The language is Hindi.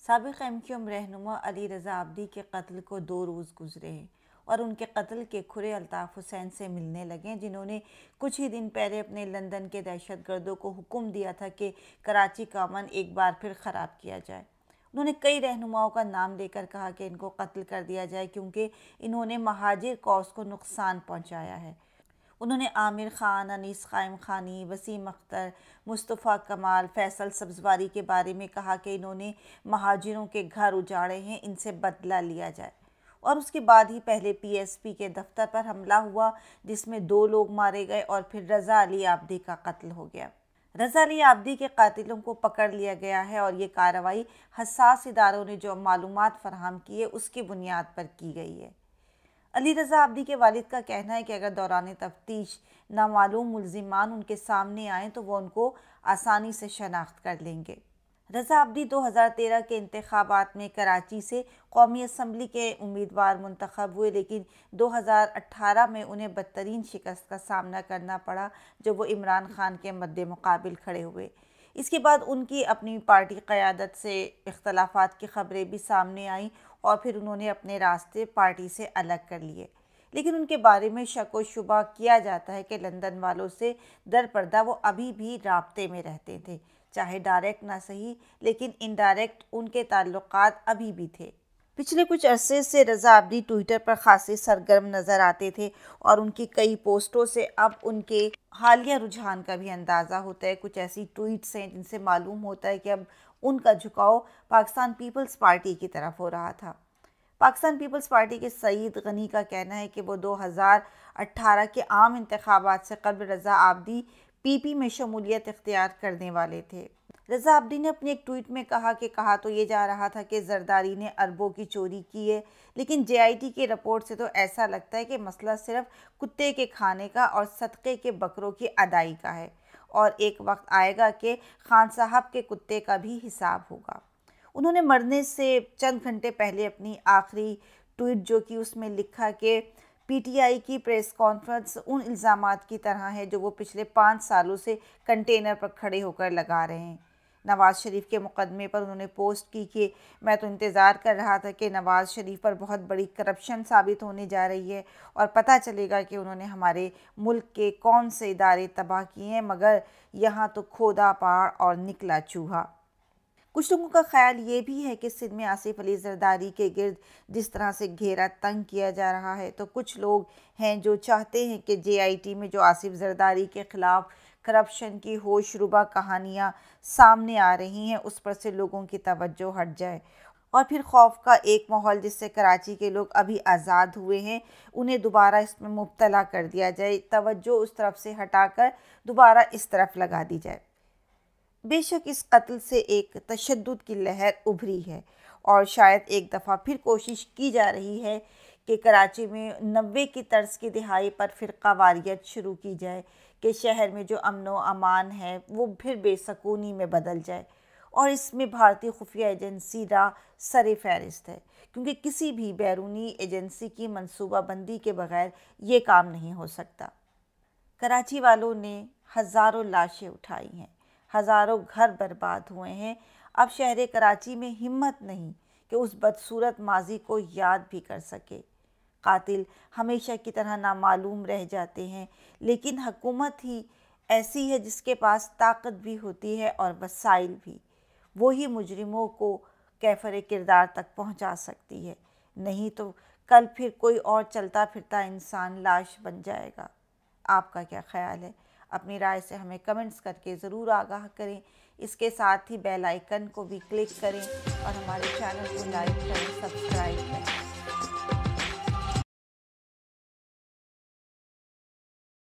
साबिक़ एमक्यूएम रहनुमा अली रज़ा आब्दी के कत्ल को 2 रोज़ गुजरे हैं और उनके कत्ल के खुरे अल्ताफ़ हुसैन से मिलने लगे, जिन्होंने कुछ ही दिन पहले अपने लंदन के दहशतगर्दों को हुक्म दिया था कि कराची का अमन एक बार फिर ख़राब किया जाए। उन्होंने कई रहनुमाओं का नाम लेकर कहा कि इनको कत्ल कर दिया जाए क्योंकि इन्होंने महाजिर कौस को नुकसान पहुँचाया है। उन्होंने आमिर ख़ान, अनीस क़ाइम ख़ानी, वसीम अख्तर, मुस्तफ़ा कमाल, फैसल सब्ज़वारी के बारे में कहा कि इन्होंने महाजिरों के घर उजाड़े हैं, इनसे बदला लिया जाए। और उसके बाद ही पहले पीएसपी के दफ्तर पर हमला हुआ, जिसमें 2 लोग मारे गए और फिर रज़ा अली आब्दी का कत्ल हो गया। रज़ा अली आब्दी के कातिलों को पकड़ लिया गया है और ये कार्रवाई हसास इदारों ने जो मालूमात फराहम की है उसकी बुनियाद पर की गई है। अली रज़ा आब्दी के वालिद का कहना है कि अगर दौरान तफ्तीश नामालूम मुल्ज़िमान उनके सामने आएँ तो वो उनको आसानी से शनाख्त कर लेंगे। रज़ा आब्दी 2013 के इंतखाबात में कराची से कौमी असम्बली के उम्मीदवार मुंतखब हुए, लेकिन 2018 में उन्हें बदतरीन शिकस्त का सामना करना पड़ा जब वो इमरान खान के मद्दे मुकाबिल खड़े हुए। इसके बाद उनकी अपनी पार्टी क़यादत से इख्तलाफात की ख़बरें भी सामने आईं और फिर उन्होंने अपने रास्ते पार्टी से अलग कर लिए। लेकिन उनके बारे में शक व शुबा किया जाता है कि लंदन वालों से दरपर्दा वो अभी भी राब्ते में रहते थे, चाहे डायरेक्ट ना सही लेकिन इनडायरेक्ट उनके ताल्लुकात अभी भी थे। पिछले कुछ अरसे से रज़ा आब्दी ट्विटर पर खासे सरगर्म नज़र आते थे और उनकी कई पोस्टों से अब उनके हालिया रुझान का भी अंदाज़ा होता है। कुछ ऐसी ट्वीट्स हैं जिनसे मालूम होता है कि अब उनका झुकाव पाकिस्तान पीपल्स पार्टी की तरफ हो रहा था। पाकिस्तान पीपल्स पार्टी के सईद गनी का कहना है कि वो 2018 के आम इंतखाबात से कबल रज़ा आब्दी पीपी में शमूलियत इख्तियार करने वाले थे। रज़ा आब्दी ने अपने एक ट्वीट में कहा तो ये जा रहा था कि जरदारी ने अरबों की चोरी की है, लेकिन जेआईटी की रिपोर्ट से तो ऐसा लगता है कि मसला सिर्फ कुत्ते के खाने का और सदक़े के बकरों की अदाई का है और एक वक्त आएगा कि खान साहब के कुत्ते का भी हिसाब होगा। उन्होंने मरने से चंद घंटे पहले अपनी आखिरी ट्वीट जो कि उसमें लिखा कि पीटीआई की प्रेस कॉन्फ्रेंस उन इल्ज़ामात की तरह है जो वो पिछले 5 सालों से कंटेनर पर खड़े होकर लगा रहे हैं। नवाज़ शरीफ के मुकदमे पर उन्होंने पोस्ट की कि मैं तो इंतज़ार कर रहा था कि नवाज़ शरीफ पर बहुत बड़ी करप्शन साबित होने जा रही है और पता चलेगा कि उन्होंने हमारे मुल्क के कौन से इदारे तबाह किए हैं, मगर यहाँ तो खोदा पहाड़ और निकला चूहा। कुछ लोगों का ख्याल ये भी है कि सिंध में आसिफ अली जरदारी के गिर्द जिस तरह से घेरा तंग किया जा रहा है, तो कुछ लोग हैं जो चाहते हैं कि जेआईटी में जो आसिफ जरदारी के ख़िलाफ़ करप्शन की होशरुबा कहानियाँ सामने आ रही हैं उस पर से लोगों की तवज्जो हट जाए और फिर खौफ का एक माहौल जिससे कराची के लोग अभी आज़ाद हुए हैं उन्हें दोबारा इसमें मुब्तला कर दिया जाए, तवज्जो उस तरफ से हटाकर दोबारा इस तरफ लगा दी जाए। बेशक इस कत्ल से एक तशद्दुद की लहर उभरी है और शायद एक दफ़ा फिर कोशिश की जा रही है कि कराची में 90 की तर्ज की दिहाई पर फ़िरका वारियत शुरू की जाए कि शहर में जो अमन व अमान है वो फिर बेसकूनी में बदल जाए। और इसमें भारतीय खुफिया एजेंसी रा सर फहरिस्त है, क्योंकि किसी भी बैरूनी एजेंसी की मनसूबाबंदी के बगैर ये काम नहीं हो सकता। कराची वालों ने हज़ारों लाशें उठाई हैं, हज़ारों घर बर्बाद हुए हैं। अब शहर कराची में हिम्मत नहीं कि उस बदसूरत माजी को याद भी कर सके। कातिल हमेशा की तरह नामालूम रह जाते हैं, लेकिन हुकूमत ही ऐसी है जिसके पास ताकत भी होती है और वसाइल भी। वही मुजरिमों को कैफर किरदार तक पहुंचा सकती है, नहीं तो कल फिर कोई और चलता फिरता इंसान लाश बन जाएगा। आपका क्या ख्याल है? अपनी राय से हमें कमेंट्स करके ज़रूर आगाह करें। इसके साथ ही बेल आइकन को भी क्लिक करें और हमारे चैनल को लाइक करें, सब्सक्राइब करें।